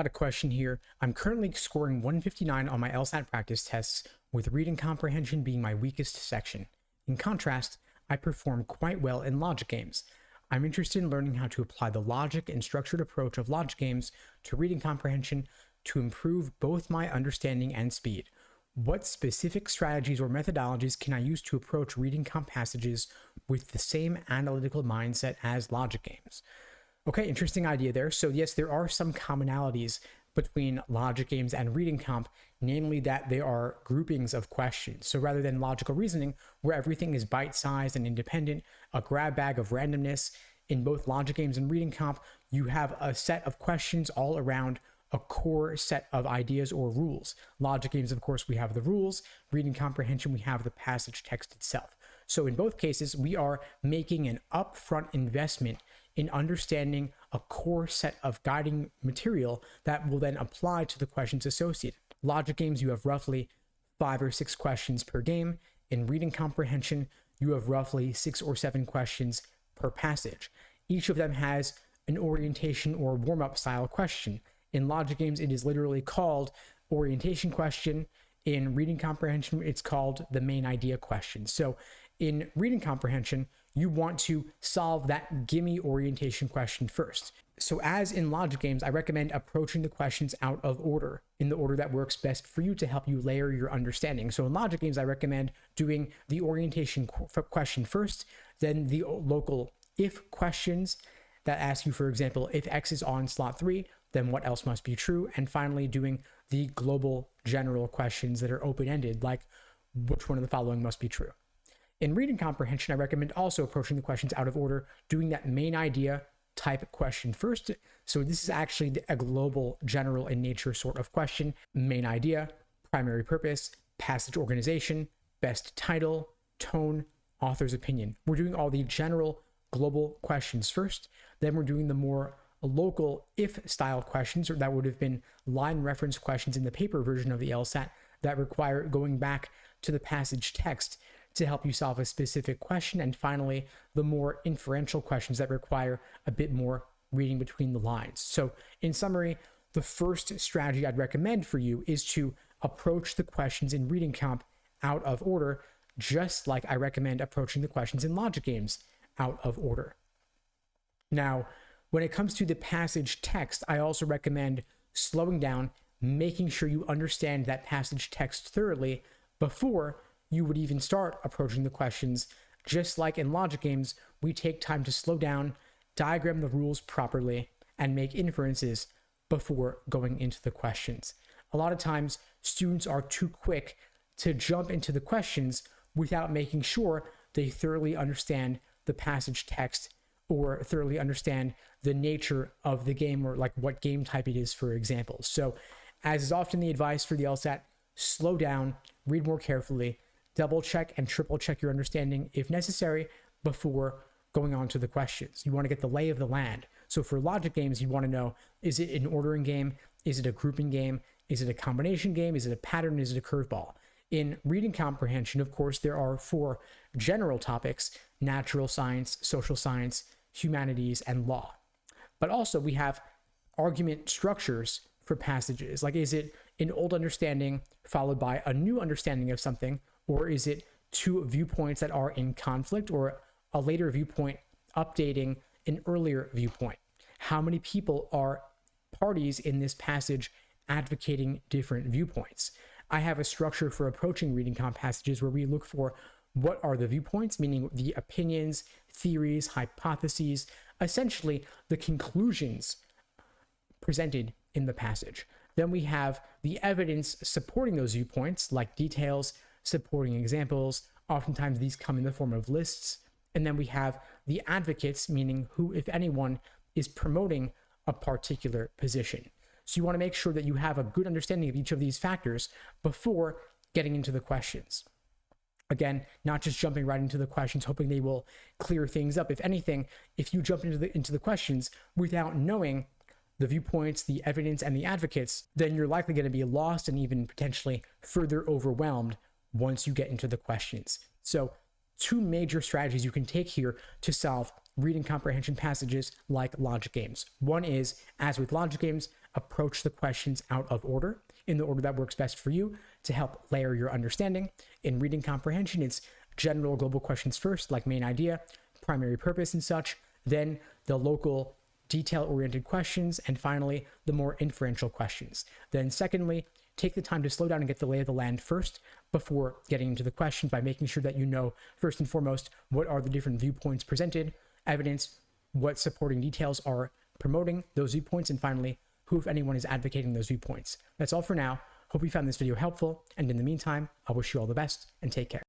Got a question here. I'm currently scoring 159 on my LSAT practice tests, with reading comprehension being my weakest section. In contrast, I perform quite well in logic games. I'm interested in learning how to apply the logic and structured approach of logic games to reading comprehension to improve both my understanding and speed. What specific strategies or methodologies can I use to approach reading comp passages with the same analytical mindset as logic games? Okay, interesting idea there. So yes, there are some commonalities between logic games and reading comp, namely that they are groupings of questions. So rather than logical reasoning, where everything is bite-sized and independent, a grab bag of randomness, in both logic games and reading comp, you have a set of questions all around a core set of ideas or rules. Logic games, of course, we have the rules. Reading comprehension, we have the passage text itself. So in both cases, we are making an upfront investment in understanding a core set of guiding material that will then apply to the questions associated. Logic games, you have roughly 5 or 6 questions per game. In reading comprehension, you have roughly 6 or 7 questions per passage. Each of them has an orientation or warm-up style question. In logic games, it is literally called orientation question. In reading comprehension, it's called the main idea question. So in reading comprehension, you want to solve that gimme orientation question first. So as in logic games, I recommend approaching the questions out of order, in the order that works best for you to help you layer your understanding. So in logic games, I recommend doing the orientation question first, then the local if questions that ask you, for example, if X is on slot 3, then what else must be true? And finally, doing the global general questions that are open-ended, like which one of the following must be true. In reading comprehension, I recommend also approaching the questions out of order, doing that main idea type question first. So this is actually a global, general in nature sort of question. Main idea, primary purpose, passage organization, best title, tone, author's opinion. We're doing all the general global questions first. Then we're doing the more local if style questions, or that would have been line reference questions in the paper version of the LSAT that require going back to the passage text to help you solve a specific question. And finally, the more inferential questions that require a bit more reading between the lines. So in summary, the first strategy I'd recommend for you is to approach the questions in reading comp out of order, just like I recommend approaching the questions in logic games out of order. Now, when it comes to the passage text, I also recommend slowing down, making sure you understand that passage text thoroughly before you would even start approaching the questions. Just like in logic games, we take time to slow down, diagram the rules properly, and make inferences before going into the questions. A lot of times, students are too quick to jump into the questions without making sure they thoroughly understand the passage text or thoroughly understand the nature of the game, or like what game type it is, for example. So as is often the advice for the LSAT, slow down, read more carefully, double check and triple check your understanding if necessary before going on to the questions. You want to get the lay of the land. So for logic games, you want to know, is it an ordering game? Is it a grouping game? Is it a combination game? Is it a pattern? Is it a curveball? In reading comprehension, of course, there are 4 general topics: natural science, social science, humanities, and law. But also we have argument structures for passages. Like, is it an old understanding followed by a new understanding of something? Or is it 2 viewpoints that are in conflict, or a later viewpoint updating an earlier viewpoint? How many people are parties in this passage advocating different viewpoints? I have a structure for approaching reading comp passages where we look for what are the viewpoints, meaning the opinions, theories, hypotheses, essentially the conclusions presented in the passage. Then we have the evidence supporting those viewpoints, like details, supporting examples. Oftentimes these come in the form of lists. And then we have the advocates, meaning who, if anyone, is promoting a particular position. So you want to make sure that you have a good understanding of each of these factors before getting into the questions. Again, not just jumping right into the questions, hoping they will clear things up. If anything, if you jump into the questions without knowing the viewpoints, the evidence, and the advocates, then you're likely going to be lost and even potentially further overwhelmed once you get into the questions. So 2 major strategies you can take here to solve reading comprehension passages like logic games. One is, as with logic games, approach the questions out of order, in the order that works best for you to help layer your understanding. In reading comprehension, it's general global questions first, like main idea, primary purpose and such, then the local detail-oriented questions, and finally, the more inferential questions. Then secondly, take the time to slow down and get the lay of the land first before getting into the questions by making sure that you know, first and foremost, what are the different viewpoints presented, evidence, what supporting details are promoting those viewpoints, and finally, who, if anyone, is advocating those viewpoints. That's all for now. Hope you found this video helpful, and in the meantime, I wish you all the best and take care.